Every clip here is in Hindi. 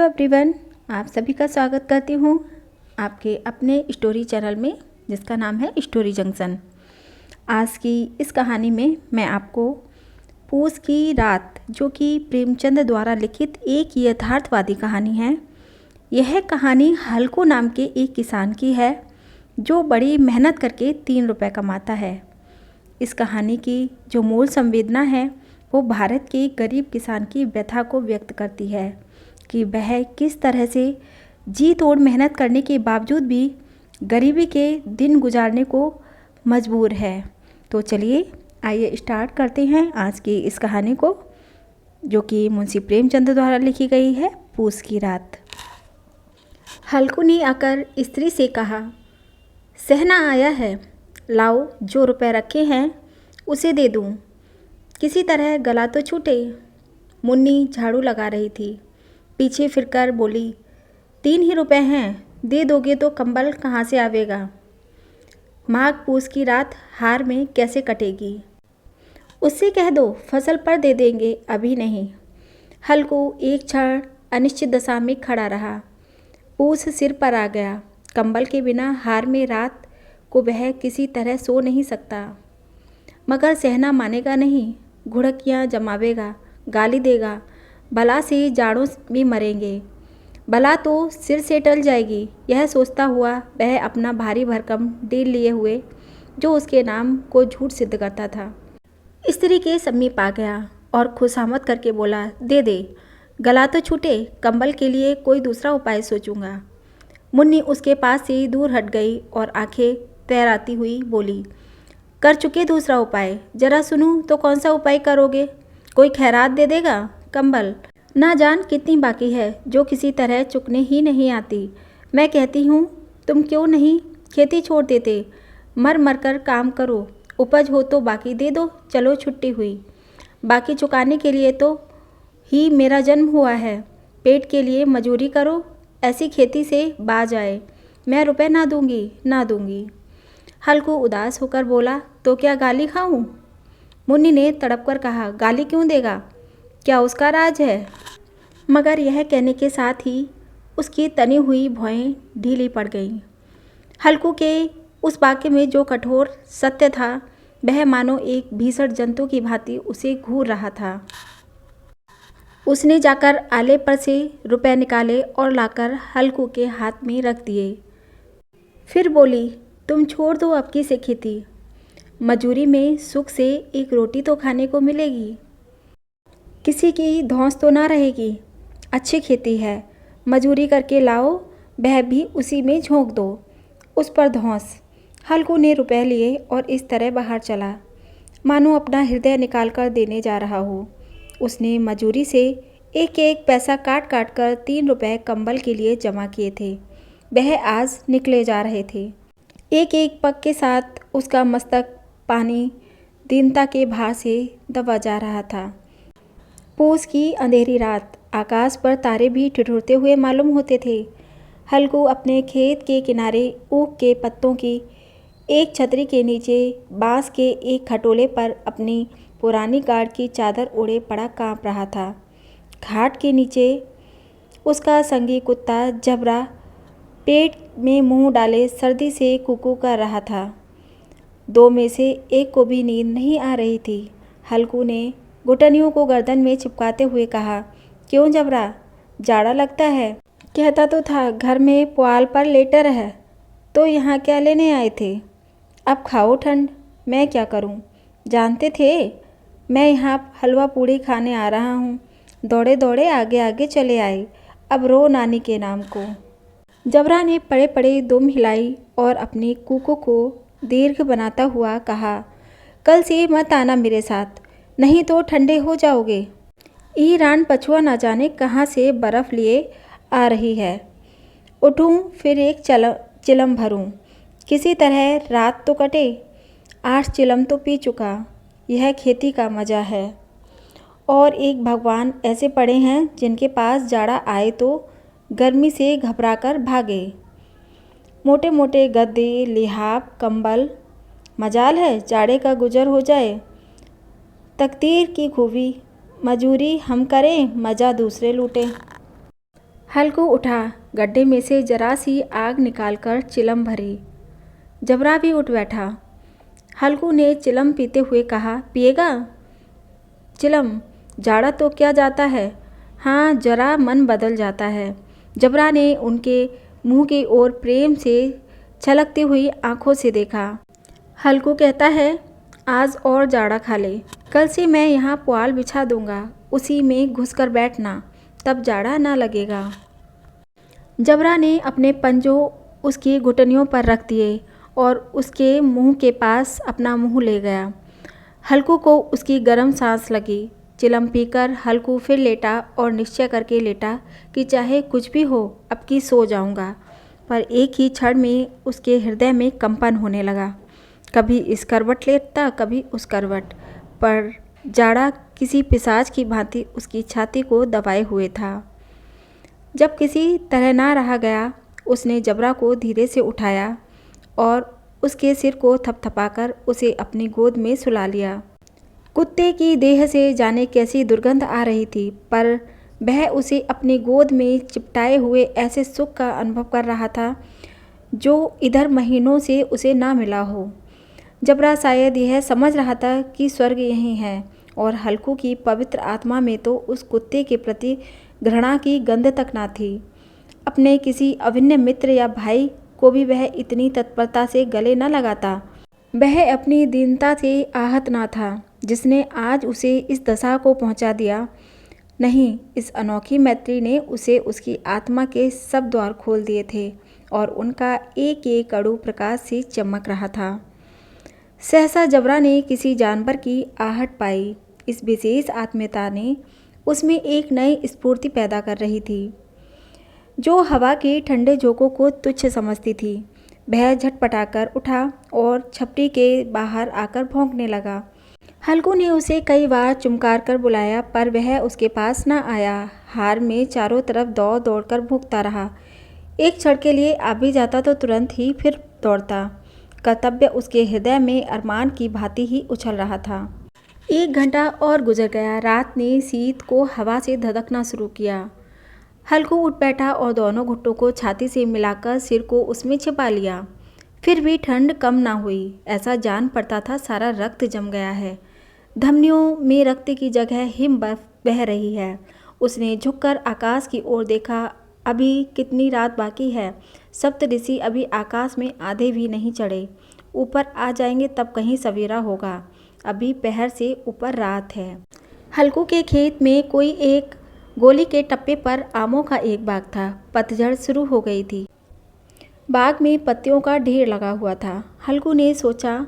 हेलो एवरीवन, आप सभी का स्वागत करती हूँ आपके अपने स्टोरी चैनल में जिसका नाम है स्टोरी जंक्शन। आज की इस कहानी में मैं आपको पूस की रात, जो कि प्रेमचंद द्वारा लिखित एक यथार्थवादी कहानी है। यह कहानी हल्कू नाम के एक किसान की है जो बड़ी मेहनत करके 3 रुपए कमाता है। इस कहानी की जो मूल संवेदना है वो भारत के गरीब किसान की व्यथा को व्यक्त करती है कि वह किस तरह से जी तोड़ मेहनत करने के बावजूद भी गरीबी के दिन गुजारने को मजबूर है। तो चलिए आइए स्टार्ट करते हैं आज की इस कहानी को, जो कि मुंशी प्रेमचंद द्वारा लिखी गई है, पूस की रात। हल्कू ने आकर स्त्री से कहा, सहना आया है, लाओ जो रुपए रखे हैं उसे दे दूं। किसी तरह गला तो छूटे। मुन्नी झाड़ू लगा रही थी, पीछे फिरकर बोली, 3 ही रुपए हैं, दे दोगे तो कंबल कहाँ से आवेगा। माघ पूस की रात हार में कैसे कटेगी। उससे कह दो फसल पर दे देंगे, अभी नहीं। हल्कू एक क्षण अनिश्चित दशा में खड़ा रहा। पूस सिर पर आ गया। कंबल के बिना हार में रात को वह किसी तरह सो नहीं सकता। मगर सहना मानेगा नहीं, घुड़कियाँ जमावेगा, गाली देगा, भला से जाड़ों में मरेंगे, भला तो सिर से टल जाएगी। यह सोचता हुआ वह अपना भारी भरकम डील लिए हुए, जो उसके नाम को झूठ सिद्ध करता था, स्त्री के समीप आ गया और खुशामद करके बोला, दे दे, गला तो छूटे, कंबल के लिए कोई दूसरा उपाय सोचूंगा। मुन्नी उसके पास से दूर हट गई और आंखें तैराती हुई बोली, कर चुके दूसरा उपाय, जरा सुनूं तो कौन सा उपाय करोगे। कोई खैरात दे देगा, कंबल ना जान कितनी बाकी है जो किसी तरह चुकने ही नहीं आती। मैं कहती हूँ तुम क्यों नहीं खेती छोड़ देते, मर मर कर काम करो, उपज हो तो बाकी दे दो, चलो छुट्टी हुई। बाकी चुकाने के लिए तो ही मेरा जन्म हुआ है, पेट के लिए मजूरी करो, ऐसी खेती से बाज आए। मैं रुपए ना दूंगी, ना दूंगी। हल्कू उदास होकर बोला, तो क्या गाली खाऊं। मुन्नी ने तड़प कर कहा, गाली क्यों देगा, क्या उसका राज है। मगर यह कहने के साथ ही उसकी तनी हुई भौहें ढीली पड़ गईं। हल्कू के उस वाक्य में जो कठोर सत्य था वह मानो एक भीषण जंतु की भांति उसे घूर रहा था। उसने जाकर आले पर से रुपए निकाले और लाकर हल्कू के हाथ में रख दिए। फिर बोली, तुम छोड़ दो अब की से खेती, मजूरी में सुख से एक रोटी तो खाने को मिलेगी, किसी की धौंस तो ना रहेगी। अच्छी खेती है, मजूरी करके लाओ, वह भी उसी में झोंक दो, उस पर धौंस। हल्कू ने रुपए लिए और इस तरह बाहर चला मानो अपना हृदय निकाल कर देने जा रहा हो। उसने मजूरी से एक एक पैसा काट काट कर 3 रुपए कंबल के लिए जमा किए थे। वह आज निकले जा रहे थे। एक एक पग के साथ उसका मस्तक पानी दीनता के भार से दबा जा रहा था। पूस की अंधेरी रात, आकाश पर तारे भी ठिठुरते हुए मालूम होते थे। हल्कू अपने खेत के किनारे ऊख के पत्तों की एक छतरी के नीचे बांस के एक खटोले पर अपनी पुरानी गाड़ की चादर ओढ़े पड़ा काँप रहा था। घाट के नीचे उसका संगी कुत्ता जबरा पेट में मुंह डाले सर्दी से कुकू कर रहा था। 2 में से एक को भी नींद नहीं आ रही थी। हल्कू ने घुटनियों को गर्दन में चिपकाते हुए कहा, क्यों जबरा, जाड़ा लगता है। कहता तो था घर में पुआल पर लेटा रह, तो यहाँ क्या लेने आए थे। अब खाओ ठंड, मैं क्या करूँ, जानते थे मैं यहाँ हलवा पूड़ी खाने आ रहा हूँ। दौड़े दौड़े आगे आगे चले आए, अब रो नानी के नाम को। जबरा ने पड़े पड़े दुम हिलाई और अपनी कुकू को दीर्घ बनाता हुआ कहा, कल से मत आना मेरे साथ, नहीं तो ठंडे हो जाओगे। ईरान पछुआ ना जाने कहाँ से बर्फ़ लिए आ रही है। उठूं फिर एक चिलम भरूं, किसी तरह रात तो कटे। 8 चिलम तो पी चुका, यह खेती का मज़ा है। और एक भगवान ऐसे पड़े हैं जिनके पास जाड़ा आए तो गर्मी से घबराकर भागे। मोटे मोटे गद्दे, लिहाफ, कंबल, मजाल है जाड़े का गुजर हो जाए। तकदीर की खूबी, मजूरी हम करें, मज़ा दूसरे लूटें। हल्कू उठा, गड्ढे में से जरा सी आग निकालकर चिलम भरी। जबरा भी उठ बैठा। हल्कू ने चिलम पीते हुए कहा, पिएगा? चिलम, जाड़ा तो क्या जाता है, हाँ जरा मन बदल जाता है। जबरा ने उनके मुंह की ओर प्रेम से छलकती हुई आंखों से देखा। हल्कू कहता है, आज और जाड़ा खा ले, कल से मैं यहाँ पुआल बिछा दूंगा, उसी में घुसकर बैठना, तब जाड़ा ना लगेगा। जबरा ने अपने पंजों उसकी घुटनियों पर रख दिए और उसके मुंह के पास अपना मुंह ले गया। हल्कू को उसकी गर्म सांस लगी। चिलम पीकर हल्कू फिर लेटा और निश्चय करके लेटा कि चाहे कुछ भी हो अब की सो जाऊंगा। पर एक ही क्षण में उसके हृदय में कंपन होने लगा। कभी इस करवट लेटता, कभी उस करवट, पर जाड़ा किसी पिशाच की भांति उसकी छाती को दबाए हुए था। जब किसी तरह ना रहा गया, उसने जबरा को धीरे से उठाया और उसके सिर को थपथपाकर उसे अपनी गोद में सुला लिया। कुत्ते की देह से जाने कैसी दुर्गंध आ रही थी, पर वह उसे अपनी गोद में चिपटाए हुए ऐसे सुख का अनुभव कर रहा था जो इधर महीनों से उसे ना मिला हो। जबरा शायद यह समझ रहा था कि स्वर्ग यहीं है, और हल्कू की पवित्र आत्मा में तो उस कुत्ते के प्रति घृणा की गंध तक ना थी। अपने किसी अभिन्न मित्र या भाई को भी वह इतनी तत्परता से गले न लगाता। वह अपनी दीनता से आहत ना था, जिसने आज उसे इस दशा को पहुंचा दिया। नहीं, इस अनोखी मैत्री ने उसे उसकी आत्मा के सब द्वार खोल दिए थे और उनका एक एक अणु प्रकाश से चमक रहा था। सहसा जबरा ने किसी जानवर की आहट पाई। इस विशेष आत्मीयता ने उसमें एक नई स्फूर्ति पैदा कर रही थी, जो हवा के ठंडे झोंकों को तुच्छ समझती थी। वह झटपटाकर उठा और छपड़ी के बाहर आकर भौंकने लगा। हल्कू ने उसे कई बार चुमकार कर बुलाया, पर वह उसके पास न आया। हार में चारों तरफ दौड़ दौड़कर भूखता रहा। एक क्षण के लिए आ भी जाता तो तुरंत ही फिर दौड़ता। कर्तव्य उसके हृदय में अरमान की भांति ही उछल रहा था। 1 घंटा और गुजर गया। रात ने शीत को हवा से धधकना शुरू किया। हल्कू उठ बैठा और दोनों घुट्टों को छाती से मिलाकर सिर को उसमें छिपा लिया। फिर भी ठंड कम ना हुई। ऐसा जान पड़ता था सारा रक्त जम गया है। धमनियों में रक्त की जगह हिम बर्फ बह रही है। उसने झुककर आकाश की ओर देखा। अभी कितनी रात बाकी है। सप्तऋषि अभी आकाश में आधे भी नहीं चढ़े। ऊपर आ जाएंगे तब कहीं सवेरा होगा। अभी पहर से ऊपर रात है। हल्कू के खेत में कोई एक गोली के टप्पे पर आमों का एक बाग था। पतझड़ शुरू हो गई थी। बाग में पत्तियों का ढेर लगा हुआ था। हल्कू ने सोचा,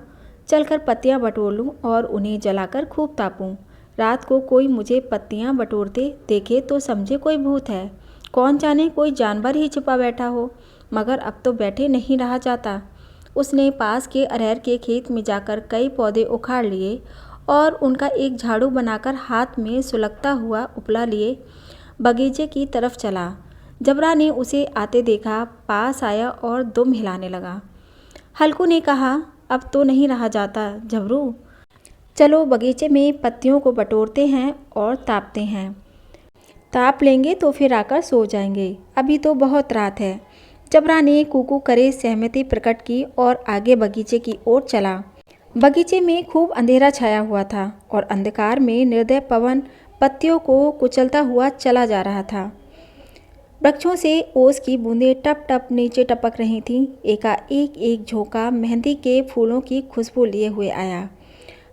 चलकर पत्तियां बटोर लूं और उन्हें जलाकर खूब तापूं। रात को कोई मुझे पत्तियां बटोरते देखे तो समझे कोई भूत है। कौन जाने कोई जानवर ही छुपा बैठा हो। मगर अब तो बैठे नहीं रहा जाता। उसने पास के अरहर के खेत में जाकर कई पौधे उखाड़ लिए और उनका एक झाड़ू बनाकर हाथ में सुलगता हुआ उपला लिए बगीचे की तरफ चला। जबरा ने उसे आते देखा, पास आया और दुम हिलाने लगा। हल्कू ने कहा, अब तो नहीं रहा जाता जबरू, चलो बगीचे में पत्तियों को बटोरते हैं और तापते हैं। ताप लेंगे तो फिर आकर सो जाएंगे। अभी तो बहुत रात है। जबरा ने कूकू करे सहमति प्रकट की और आगे बगीचे की ओर चला। बगीचे में खूब अंधेरा छाया हुआ था और अंधकार में निर्दय पवन पत्तियों को कुचलता हुआ चला जा रहा था। वृक्षों से ओस की बूंदें टप टप नीचे टपक रही थीं। एकाएक एक झोंका मेहंदी के फूलों की खुशबू लिए हुए आया।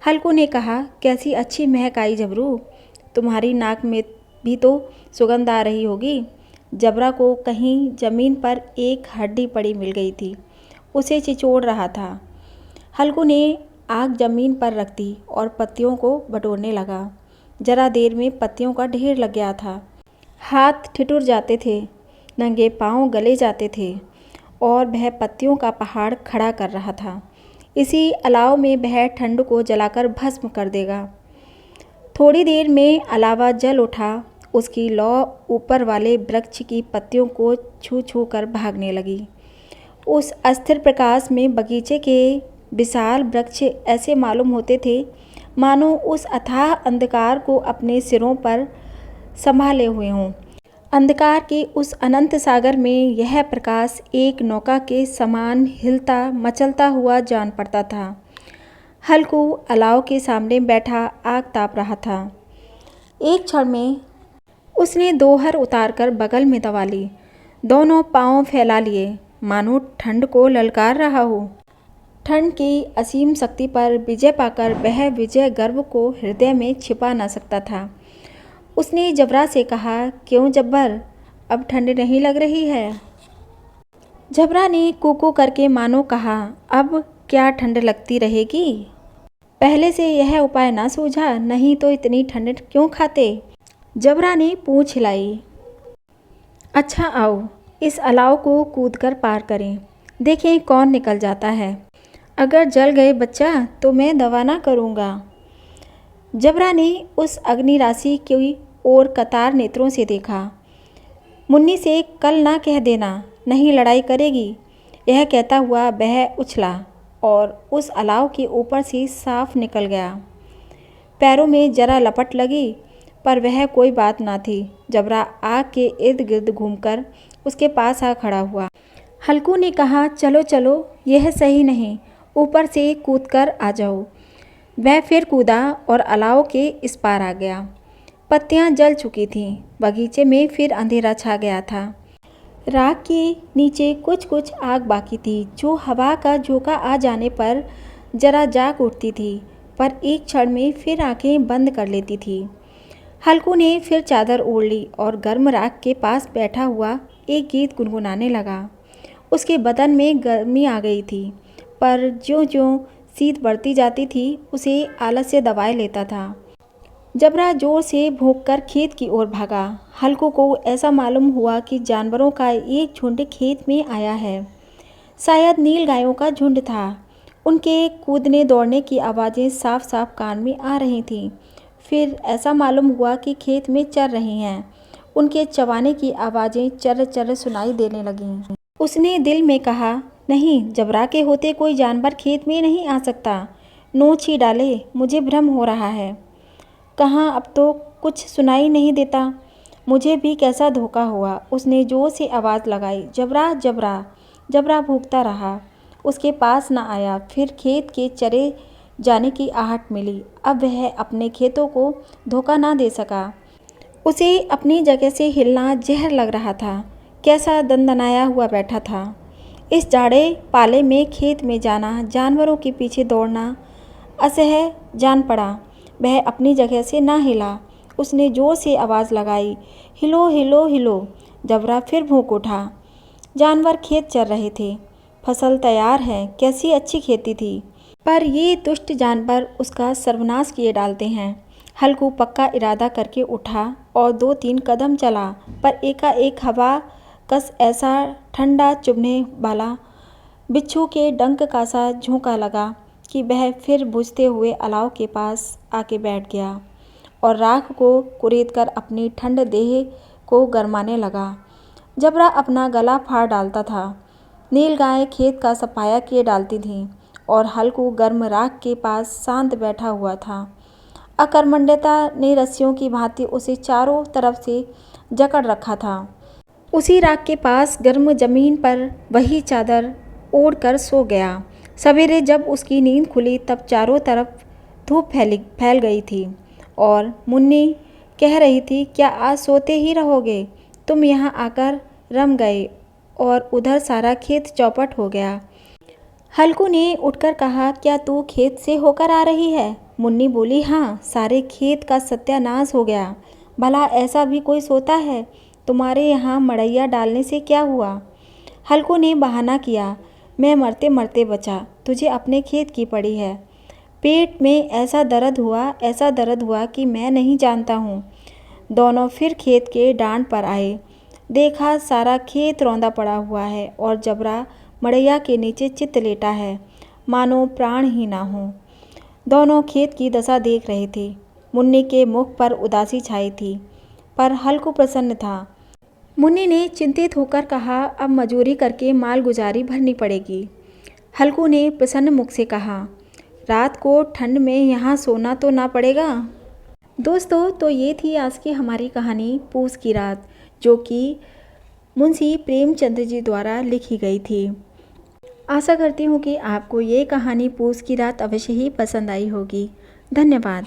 हल्कू ने कहा, कैसी अच्छी महक आई जबरू, तुम्हारी नाक में भी तो सुगंध आ रही होगी। जबरा को कहीं जमीन पर एक हड्डी पड़ी मिल गई थी। उसे चिचोड़ रहा था। हल्कू ने आग जमीन पर रख दी और पत्तियों को बटोरने लगा। जरा देर में पत्तियों का ढेर लग गया था। हाथ ठिठुर जाते थे, नंगे पांव गले जाते थे और वह पत्तियों का पहाड़ खड़ा कर रहा था। इसी अलाव में वह ठंड को जलाकर भस्म कर देगा। थोड़ी देर में अलावा जल उठा। उसकी लौ ऊपर वाले वृक्ष की पत्तियों को छू छू कर भागने लगी। उस अस्थिर प्रकाश में बगीचे के विशाल वृक्ष ऐसे मालूम होते थे मानो उस अथाह अंधकार को अपने सिरों पर संभाले हुए हों। अंधकार के उस अनंत सागर में यह प्रकाश एक नौका के समान हिलता मचलता हुआ जान पड़ता था। हल्कू अलाव के सामने बैठा आग ताप रहा था। एक क्षण में उसने दोहर उतारकर बगल में दबा ली, दोनों पांव फैला लिए, मानो ठंड को ललकार रहा हो। ठंड की असीम शक्ति पर विजय पाकर वह विजय गर्व को हृदय में छिपा न सकता था। उसने जबरा से कहा, क्यों जब्बर, अब ठंड नहीं लग रही है? जबरा ने कूकू करके मानो कहा, अब क्या ठंड लगती रहेगी? पहले से यह उपाय ना सूझा, नहीं तो इतनी ठंड क्यों खाते? जबरा ने पूंछ हिलाई। अच्छा आओ, इस अलाव को कूदकर पार करें, देखें कौन निकल जाता है। अगर जल गए बच्चा तो मैं दवा ना करूँगा। जबरा ने उस अग्नि राशि की ओर कतार नेत्रों से देखा। मुन्नी से कल ना कह देना, नहीं लड़ाई करेगी। यह कहता हुआ वह उछला और उस अलाव के ऊपर से साफ निकल गया। पैरों में जरा लपट लगी, पर वह कोई बात ना थी। जबरा आग के इर्द गिर्द घूमकर उसके पास आ खड़ा हुआ। हल्कू ने कहा, चलो चलो, यह सही नहीं, ऊपर से कूदकर आ जाओ। वह फिर कूदा और अलाव के इस पार आ गया। पत्तियां जल चुकी थीं, बगीचे में फिर अंधेरा छा गया था। राख के नीचे कुछ कुछ आग बाकी थी, जो हवा का झोंका आ जाने पर जरा जाग उठती थी, पर एक क्षण में फिर आंखें बंद कर लेती थी। हल्कू ने फिर चादर ओढ़ ली और गर्म राख के पास बैठा हुआ एक गीत गुनगुनाने लगा। उसके बदन में गर्मी आ गई थी, पर ज्यों-ज्यों शीत बढ़ती जाती थी उसे आलस्य दबाए लेता था। जबरा जोर से भौंककर खेत की ओर भागा। हल्कू को ऐसा मालूम हुआ कि जानवरों का एक झुंड खेत में आया है। शायद नील गायों का झुंड था। उनके कूदने दौड़ने की आवाज़ें साफ साफ कान में आ रही थीं। फिर ऐसा मालूम हुआ कि खेत में चर रही हैं। उनके चबाने की आवाज़ें चर चर सुनाई देने लगीं। उसने दिल में कहा, नहीं, जबरा के होते कोई जानवर खेत में नहीं आ सकता। नोच ही डाले, मुझे भ्रम हो रहा है। कहाँ, अब तो कुछ सुनाई नहीं देता। मुझे भी कैसा धोखा हुआ। उसने जोर से आवाज़ लगाई, जबरा जबरा। जबरा भूखता रहा, उसके पास न आया। फिर खेत के चरे जाने की आहट मिली। अब वह अपने खेतों को धोखा ना दे सका। उसे अपनी जगह से हिलना जहर लग रहा था। कैसा दनदनाया हुआ बैठा था। इस जाड़े पाले में खेत में जाना, जानवरों के पीछे दौड़ना असह्य जान पड़ा। वह अपनी जगह से ना हिला। उसने जोर से आवाज़ लगाई, हिलो हिलो हिलो। जबरा फिर भूख उठा। जानवर खेत चर रहे थे। फसल तैयार है, कैसी अच्छी खेती थी, पर ये दुष्ट जानवर उसका सर्वनाश किए डालते हैं। हल्कू पक्का इरादा करके उठा और 2-3 कदम चला, पर एकाएक हवा कस ऐसा ठंडा चुभने वाला बिच्छू के डंक का सा झोंका लगा कि वह फिर बुझते हुए अलाव के पास आके बैठ गया और राख को कुरेदकर अपनी ठंड देह को गरमाने लगा। जबरा अपना गला फाड़ डालता था। नील गाय खेत का सफाया किए डालती थीं और हल्कू गर्म राख के पास शांत बैठा हुआ था। अकर्मण्यता ने रस्सियों की भांति उसे चारों तरफ से जकड़ रखा था। उसी राख के पास गर्म जमीन पर वही चादर ओढ़कर सो गया। सवेरे जब उसकी नींद खुली तब चारों तरफ धूप फैल गई थी और मुन्नी कह रही थी, क्या आज सोते ही रहोगे? तुम यहाँ आकर रम गए और उधर सारा खेत चौपट हो गया। हल्कू ने उठकर कहा, क्या तू खेत से होकर आ रही है? मुन्नी बोली, हाँ, सारे खेत का सत्यानाश हो गया। भला ऐसा भी कोई सोता है? तुम्हारे यहाँ मड़ैया डालने से क्या हुआ? हल्कू ने बहाना किया, मैं मरते मरते बचा, तुझे अपने खेत की पड़ी है। पेट में ऐसा दर्द हुआ कि मैं नहीं जानता हूँ। दोनों फिर खेत के डांड पर आए। देखा सारा खेत रौंदा पड़ा हुआ है और जबरा मड़ैया के नीचे चित लेटा है, मानो प्राण ही ना हो। दोनों खेत की दशा देख रहे थे। मुन्नी के मुख पर उदासी छाई थी, पर हल्कू प्रसन्न था। मुन्नी ने चिंतित होकर कहा, अब मजूरी करके माल गुजारी भरनी पड़ेगी। हल्कू ने प्रसन्न मुख से कहा, रात को ठंड में यहाँ सोना तो ना पड़ेगा। दोस्तों, तो ये थी आज की हमारी कहानी पूस की रात, जो कि मुंशी प्रेमचंद जी द्वारा लिखी गई थी। आशा करती हूँ कि आपको ये कहानी पूस की रात अवश्य ही पसंद आई होगी। धन्यवाद।